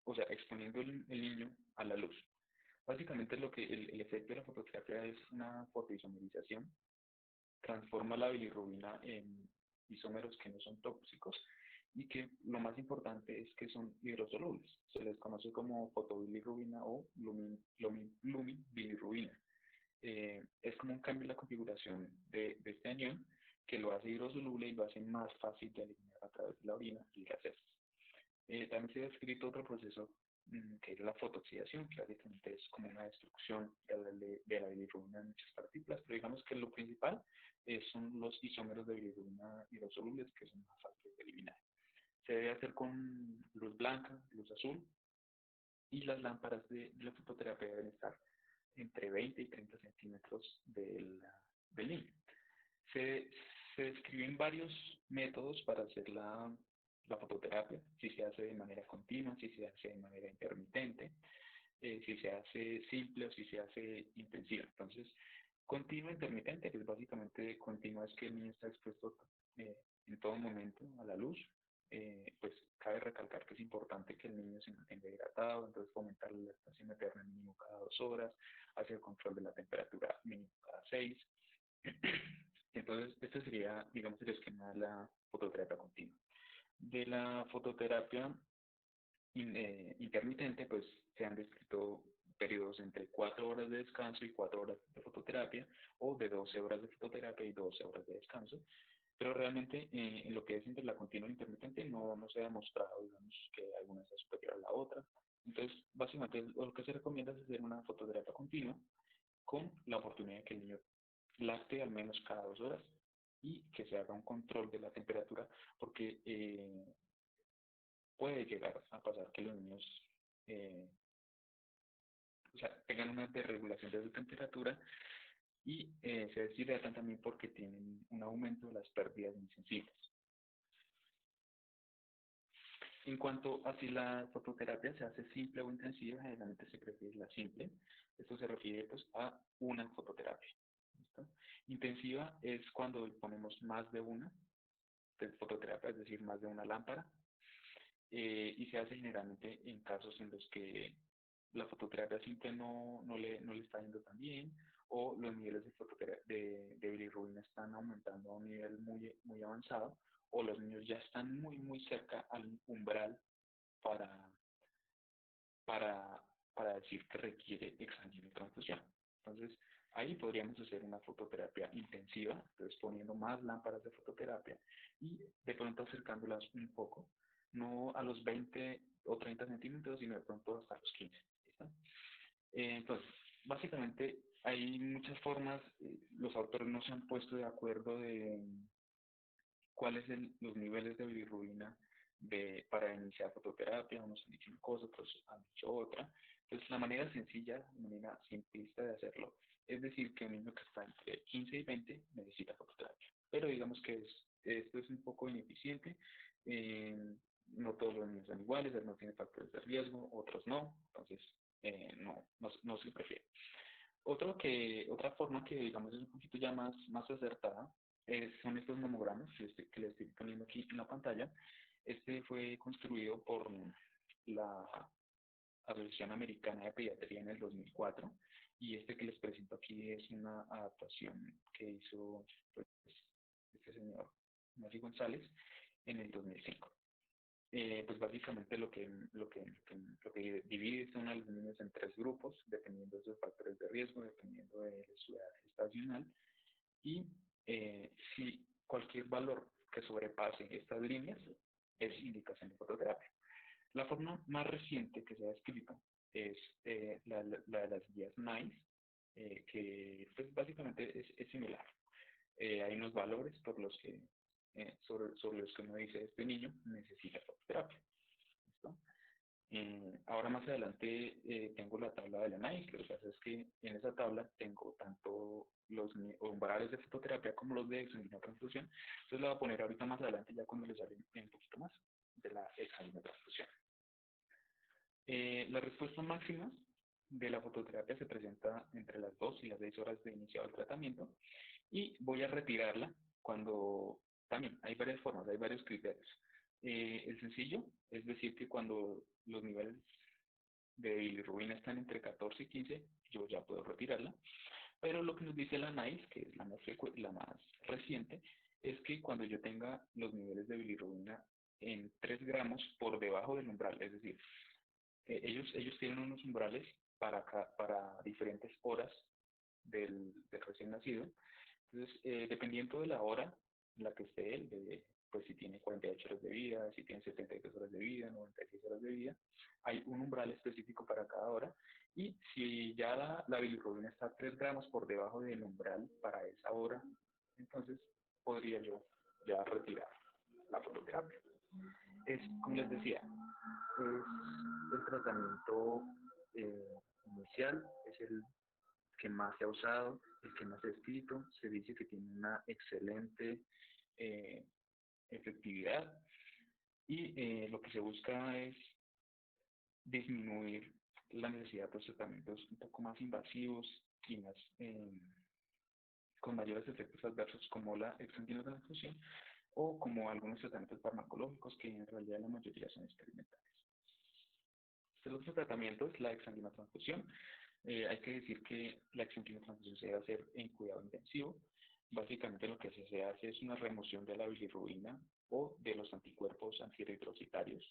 o sea, exponiendo el niño a la luz? Básicamente el efecto de la fototerapia es una fotoisomerización, transforma la bilirrubina en isómeros que no son tóxicos y que lo más importante es que son hidrosolubles. Se les conoce como fotobilirrubina o luminbilirrubina. Es como un cambio en la configuración de este anión que lo hace hidrosoluble y lo hace más fácil de eliminar a través de la orina y las heces. También se ha descrito otro proceso que es la fotoxidación, que básicamente es como una destrucción de la bilirrubina en muchas partículas, pero digamos que lo principal son los isómeros de bilirrubina hidrosolubles que son más fáciles de eliminar. Se debe hacer con luz blanca, luz azul, y las lámparas de la fototerapia deben estar entre 20 y 30 centímetros del niño. Se, se describen varios métodos para hacer la fototerapia, si se hace de manera continua, si se hace de manera intermitente, si se hace simple o si se hace intensiva. Entonces, continua intermitente, que es básicamente continua, es que el niño está expuesto en todo momento a la luz. Pues cabe recalcar que es importante que el niño se mantenga hidratado, entonces fomentar la lactancia materna mínimo cada 2 horas, hacer el control de la temperatura mínimo cada 6. Entonces, este sería, digamos, el esquema de la fototerapia continua. De la fototerapia intermitente, pues se han descrito periodos entre 4 horas de descanso y 4 horas de fototerapia, o de 12 horas de fototerapia y 12 horas de descanso, pero realmente en lo que es entre la continua e intermitente no se ha demostrado, digamos, que alguna sea superior a la otra. Entonces, básicamente lo que se recomienda es hacer una fototerapia continua con la oportunidad de que el niño lacte al menos cada 2 horas y que se haga un control de la temperatura, porque puede llegar a pasar que los niños eh, o sea, tengan una desregulación de su temperatura y se deshidratan también porque tienen un aumento de las pérdidas insensibles. En cuanto a si la fototerapia se hace simple o intensiva, generalmente se prefiere la simple. Esto se refiere pues, a una fototerapia. ¿Listo? Intensiva es cuando ponemos más de una fototerapia, es decir, más de una lámpara, y se hace generalmente en casos en los que la fototerapia simple no le está yendo tan bien o los niveles de bilirrubina están aumentando a un nivel muy avanzado o los niños ya están muy cerca al umbral para, para, para decir que requiere exangio transfusión. Entonces, ahí podríamos hacer una fototerapia intensiva, entonces poniendo más lámparas de fototerapia y de pronto acercándolas un poco, no a los 20 o 30 centímetros, sino de pronto hasta los 15. ¿Listo? Entonces, básicamente hay muchas formas, los autores no se han puesto de acuerdo de cuáles son los niveles de bilirrubina para iniciar fototerapia, unos han dicho una cosa, otros han dicho otra. Entonces, la manera sencilla, la manera simplista de hacerlo, es decir, que un niño que está entre 15 y 20 necesita fototerapia. Pero digamos que esto es un poco ineficiente, no todos los niños son iguales, algunos tienen factores de riesgo, otros no, entonces no se prefiere. Otra forma que digamos es un poquito ya más acertada son estos mamogramas que les estoy poniendo aquí en la pantalla. Este fue construido por la Asociación Americana de Pediatría en el 2004 y este que les presento aquí es una adaptación que hizo pues, este señor Mari González en el 2005. Pues básicamente lo que divide son a los niños en 3 grupos, dependiendo de sus factores de riesgo, dependiendo de su edad gestacional, y si cualquier valor que sobrepase estas líneas es indicación de fototerapia. La forma más reciente que se ha escrito es la de las guías NICE, que pues básicamente es similar. Hay unos valores por los que, sobre los que uno dice, este niño necesita fototerapia. ¿Listo? Ahora más adelante tengo la tabla de la NICE. Lo que pasa es que en esa tabla tengo tanto los umbrales de fototerapia como los de exsanguinotransfusión. Entonces la voy a poner ahorita más adelante ya cuando les hable un poquito más de la exsanguinotransfusión. La respuesta máxima de la fototerapia se presenta entre las 2 y las 6 horas de iniciado el tratamiento y voy a retirarla cuando, también hay varias formas, hay varios criterios. El sencillo, es decir, que cuando los niveles de bilirrubina están entre 14 y 15, yo ya puedo retirarla. Pero lo que nos dice la NICE, que es la más reciente, es que cuando yo tenga los niveles de bilirrubina en 3 gramos por debajo del umbral, es decir, ellos tienen unos umbrales para diferentes horas del recién nacido. Entonces, dependiendo de la hora en la que esté él, pues si tiene 48 horas de vida, si tiene 72 horas de vida, 96 horas de vida, hay un umbral específico para cada hora. Y si ya la bilirrubina está 3 gramos por debajo del umbral para esa hora, entonces podría yo ya retirar la fototerapia. Es, como les decía, es el tratamiento inicial, es el que más se ha usado, el que más se ha escrito. Se dice que tiene una excelente eh, efectividad y lo que se busca es disminuir la necesidad de tratamientos un poco más invasivos y más, con mayores efectos adversos como la exsanguinotransfusión o como algunos tratamientos farmacológicos que en realidad la mayoría son experimentales. El otro tratamiento es la exsanguinotransfusión. Hay que decir que la exsanguinotransfusión se debe hacer en cuidado intensivo. Básicamente lo que se hace es una remoción de la bilirrubina o de los anticuerpos antirretrocitarios,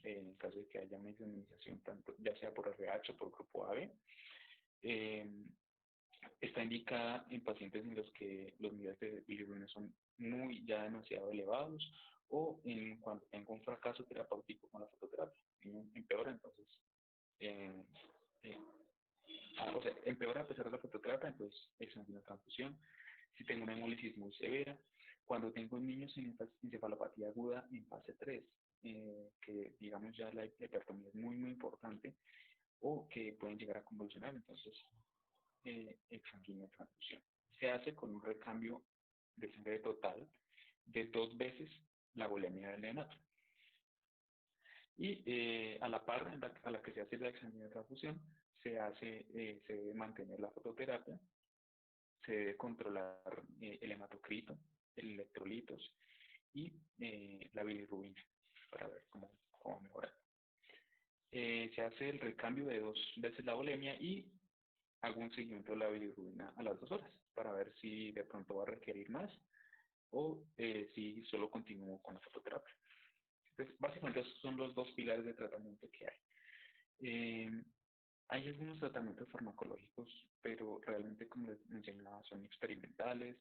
en caso de que haya una inmunización, tanto, ya sea por RH o por grupo AB. Eh, Está indicada en pacientes en los que los niveles de bilirrubina son muy ya demasiado elevados o cuando tengo un fracaso terapéutico con la fototerapia. Empeora entonces eh, eh, o sea, empeora a pesar de la fototerapia, entonces es una transfusión. Si tengo una hemólisis muy severa, cuando tengo niños en encefalopatía aguda en fase 3, que digamos ya la hipertonía es muy importante o que pueden llegar a convulsionar, entonces exsanguínea transfusión. Se hace con un recambio de sangre total de 2 veces la volemia del neonato. Y a la par a la que se hace la exsanguínea transfusión, se debe mantener la fototerapia, se debe controlar el hematocrito, el electrolitos y la bilirrubina para ver cómo mejorar. Se hace el recambio de 2 veces la volemia y hago un seguimiento de la bilirrubina a las 2 horas para ver si de pronto va a requerir más o si solo continúo con la fototerapia. Entonces, básicamente esos son los 2 pilares de tratamiento que hay. Hay algunos tratamientos farmacológicos, pero realmente, como les mencionaba, son experimentales.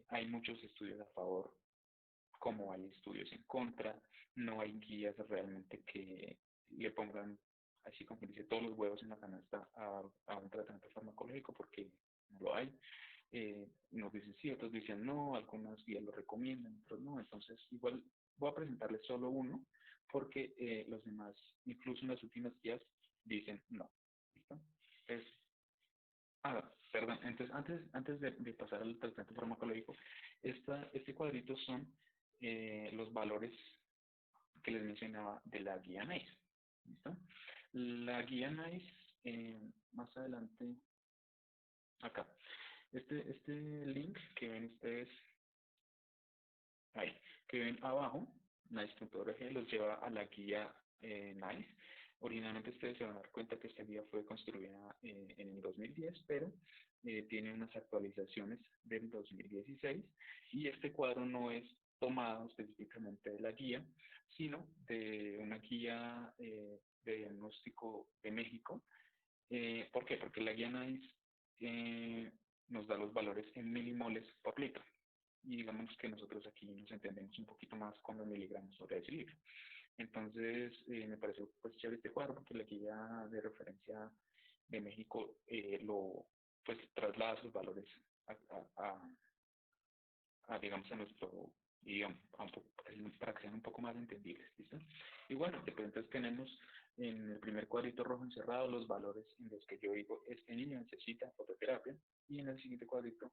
Hay muchos estudios a favor, como hay estudios en contra. No hay guías realmente que le pongan, así como dice, todos los huevos en la canasta a un tratamiento farmacológico, porque no lo hay. Nos dicen sí, otros dicen no, algunas guías lo recomiendan, otros no. Entonces, igual voy a presentarles solo uno, porque los demás, incluso en las últimas guías, dicen no. ¿Listo? Entonces, perdón, entonces antes de pasar al tratamiento farmacológico, este cuadrito son los valores que les mencionaba de la guía NICE. ¿Listo? La guía NICE, más adelante, acá. Este link que ven ustedes ahí, que ven abajo, nice.org, los lleva a la guía NICE. Originalmente ustedes se van a dar cuenta que esta guía fue construida en el 2010, pero tiene unas actualizaciones del 2016 y este cuadro no es tomado específicamente de la guía, sino de una guía de diagnóstico de México. ¿Por qué? Porque la guía NICE nos da los valores en milimoles por litro y digamos que nosotros aquí nos entendemos un poquito más con los miligramos sobre decilitro. Entonces, me pareció pues chévere este cuadro porque la guía de referencia de México pues traslada sus valores a, a, a, digamos, a nuestro idioma, para que sean un poco más entendibles, ¿listo? Y bueno, pues entonces tenemos en el primer cuadrito rojo encerrado los valores en los que yo digo, este niño necesita fototerapia, y en el siguiente cuadrito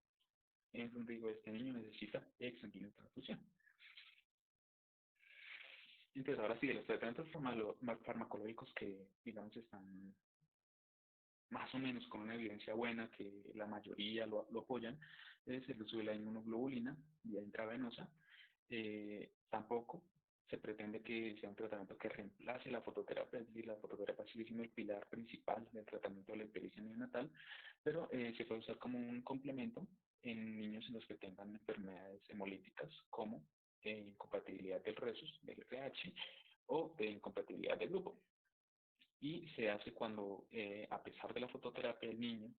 es donde digo, este niño necesita exsanguíneo transfusión. Entonces, ahora sí, de los tratamientos farmacológicos que, digamos, están más o menos con una evidencia buena, que la mayoría lo apoyan, es el uso de la inmunoglobulina vía intravenosa. Tampoco se pretende que sea un tratamiento que reemplace la fototerapia, es decir, la fototerapia sigue siendo el pilar principal del tratamiento de la ictericia neonatal, pero se puede usar como un complemento en niños en los que tengan enfermedades hemolíticas como incompatibilidad del resus, del RH, o de incompatibilidad del grupo. Y se hace cuando, a pesar de la fototerapia, el niño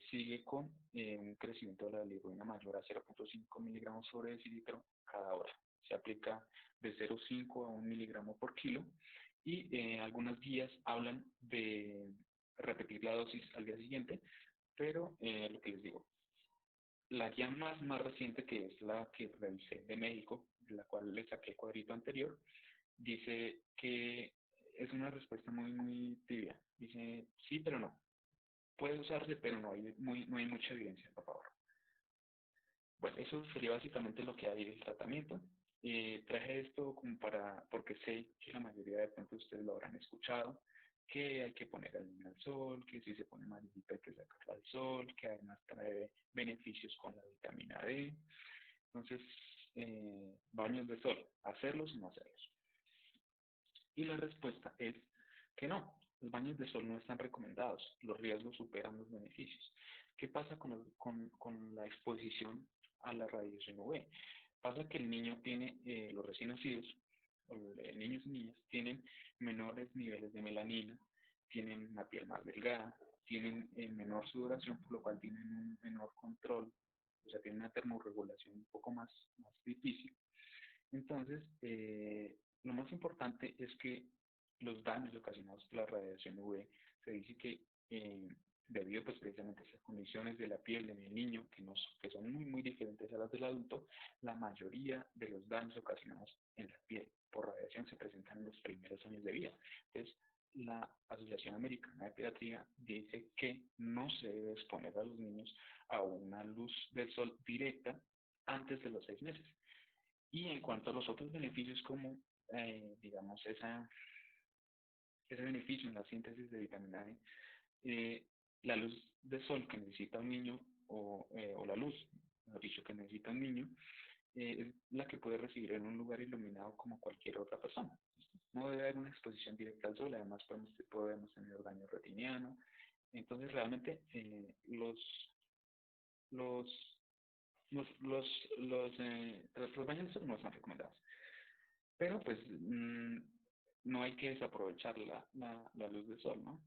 sigue con un crecimiento de la bilirrubina mayor a 0.5 miligramos sobre decilitro cada hora. Se aplica de 0.5 a 1 miligramo por kilo, y algunas guías hablan de repetir la dosis al día siguiente, pero lo que les digo, la guía más reciente, que es la que revisé de México, de la cual le saqué el cuadrito anterior, dice que es una respuesta muy tibia. Dice sí, pero no. Puede usarse, pero no hay mucha evidencia, por favor. Bueno, eso sería básicamente lo que hay del tratamiento. Traje esto como porque sé que la mayoría de pronto ustedes lo habrán escuchado, que hay que poner al niño al sol, que si se pone amarillita hay que sacarla al sol, que además trae beneficios con la vitamina D. Entonces, baños de sol, ¿hacerlos o no hacerlos? Y la respuesta es que no, los baños de sol no están recomendados, los riesgos superan los beneficios. ¿Qué pasa con la exposición a la radiación UV? Pasa que el niño tiene, los recién nacidos, niños y niñas, tienen menores niveles de melanina, tienen una piel más delgada, tienen menor sudoración, por lo cual tienen un menor control, o sea, tienen una termorregulación un poco más difícil. Entonces, lo más importante es que los daños ocasionados por la radiación UV, se dice que debido pues, precisamente a esas condiciones de la piel del niño, que son muy diferentes a las del adulto, la mayoría de los daños ocasionados en la piel por radiación se presentan en los primeros años de vida. Entonces, la Asociación Americana de Pediatría dice que no se debe exponer a los niños a una luz del sol directa antes de los 6 meses. Y en cuanto a los otros beneficios, como digamos ese beneficio en la síntesis de vitamina D, la luz de sol que necesita un niño, o la luz, mejor dicho, que necesita un niño, es la que puede recibir en un lugar iluminado como cualquier otra persona. No debe haber una exposición directa al sol, además podemos tener daño retiniano. Entonces, realmente, los, los baños de sol no están recomendados. Pero pues no hay que desaprovechar la luz del sol, ¿no?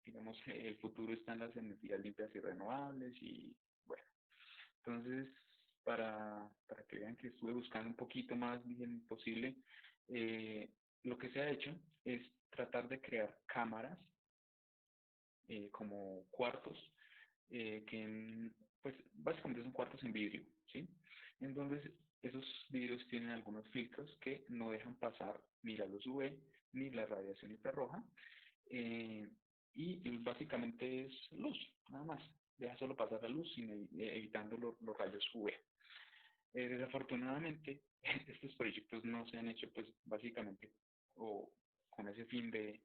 Digamos, el futuro está en las energías limpias y renovables, y bueno, entonces para que vean que estuve buscando un poquito más bien posible, lo que se ha hecho es tratar de crear cámaras como cuartos, pues básicamente son cuartos en vidrio, ¿sí? Entonces, esos vidrios tienen algunos filtros que no dejan pasar ni la luz UV ni la radiación infrarroja, eh, y básicamente es luz, nada más. Deja solo pasar la luz, evitando los rayos UV. Desafortunadamente, estos proyectos no se han hecho, pues básicamente, o con ese fin de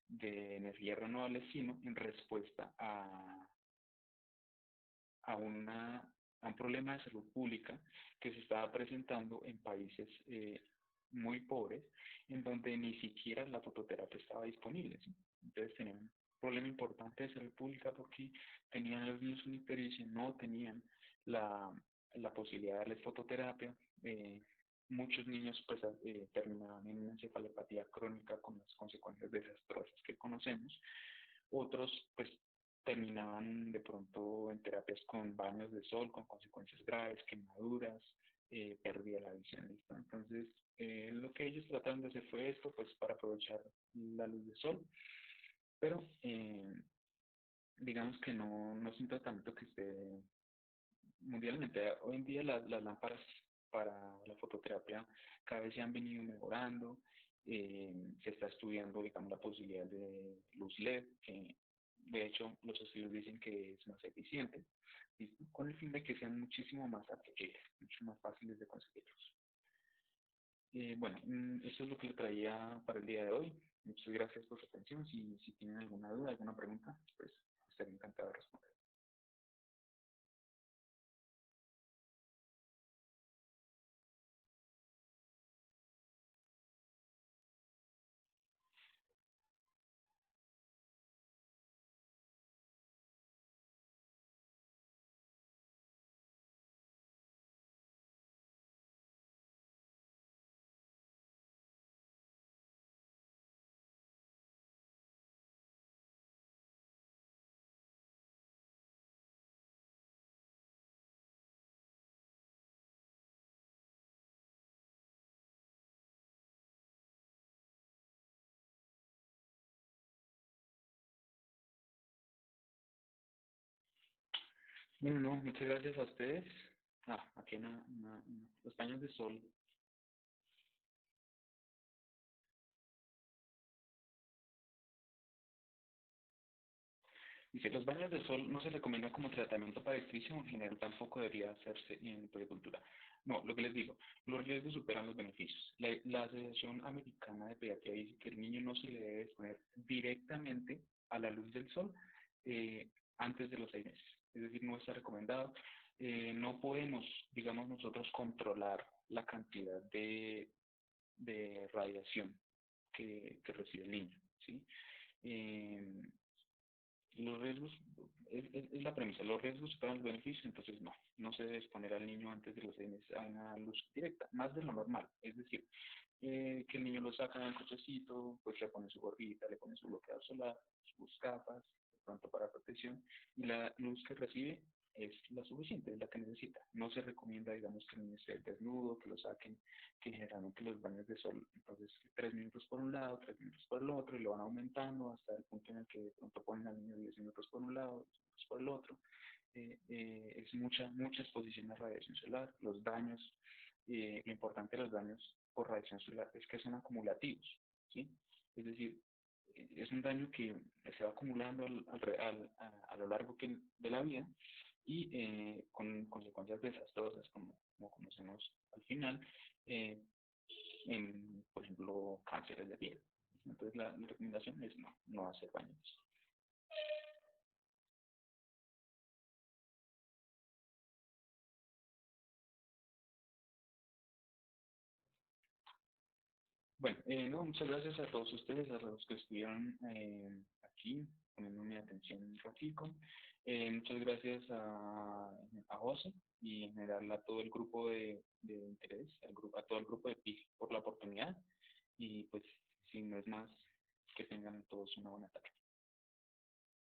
energías renovables, sino en respuesta a, una, a un problema de salud pública que se estaba presentando en países muy pobres, en donde ni siquiera la fototerapia estaba disponible, ¿sí? Entonces tenían un problema importante de salud pública, porque tenían los niños con ictericia, no tenían la posibilidad de darles fototerapia. Muchos niños pues terminaban en una encefalopatía crónica con las consecuencias desastrosas que conocemos. Otros pues terminaban de pronto en terapias con baños de sol, con consecuencias graves, quemaduras, pérdida de la visión, ¿listo? Entonces, lo que ellos trataron de hacer fue esto, pues para aprovechar la luz del sol, pero digamos que no es un tratamiento que esté mundialmente. Hoy en día las lámparas para la fototerapia cada vez se han venido mejorando. Se está estudiando, digamos, la posibilidad de luz LED, que de hecho los estudios dicen que es más eficiente, ¿listo? Con el fin de que sean muchísimo más asequibles, mucho más fáciles de conseguirlos. Bueno, eso es lo que le traía para el día de hoy. Muchas gracias por su atención. Si tienen alguna duda, alguna pregunta, pues estaré encantado de responder. Bueno, no, muchas gracias a ustedes. Aquí los baños de sol. Dice, los baños de sol no se recomiendan como tratamiento para electricidad, en general tampoco debería hacerse en puericultura. No, lo que les digo, los riesgos superan los beneficios. La Asociación Americana de Pediatría dice que el niño no se le debe exponer directamente a la luz del sol eh, antes de los 6 meses. Es decir, no está recomendado. No podemos, digamos, nosotros controlar la cantidad de radiación que recibe el niño, ¿sí? Eh, los riesgos, es la premisa, los riesgos superan los beneficios, entonces no se debe exponer al niño antes de los 6 meses a una luz directa, más de lo normal, es decir, que el niño lo saca en el cochecito, pues le pone su gorrita, le pone su bloqueador solar, sus gafas, de pronto para protección, y la luz que recibe es la suficiente, es la que necesita. No se recomienda, digamos, que el niño esté desnudo, que lo saquen, que generalmente los baños de sol, entonces 3 minutos por un lado, 3 minutos por el otro, y lo van aumentando hasta el punto en el que de pronto ponen al niño 10 minutos por un lado, 10 minutos por el otro. Es mucha exposición a radiación solar, los daños, lo importante de los daños por radiación solar es que son acumulativos, ¿sí? Es decir, es un daño que se va acumulando a lo largo de la vida y con consecuencias desastrosas, como conocemos al final, eh, en, por ejemplo, cánceres de piel. Entonces, la recomendación es no hacer baños. Bueno, no, muchas gracias a todos ustedes, a los que estuvieron aquí, poniéndome atención un ratico. Muchas gracias a José y en general a todo el grupo de interés, a todo el grupo de PIC por la oportunidad. Y pues, sin no es más, que tengan todos una buena tarde.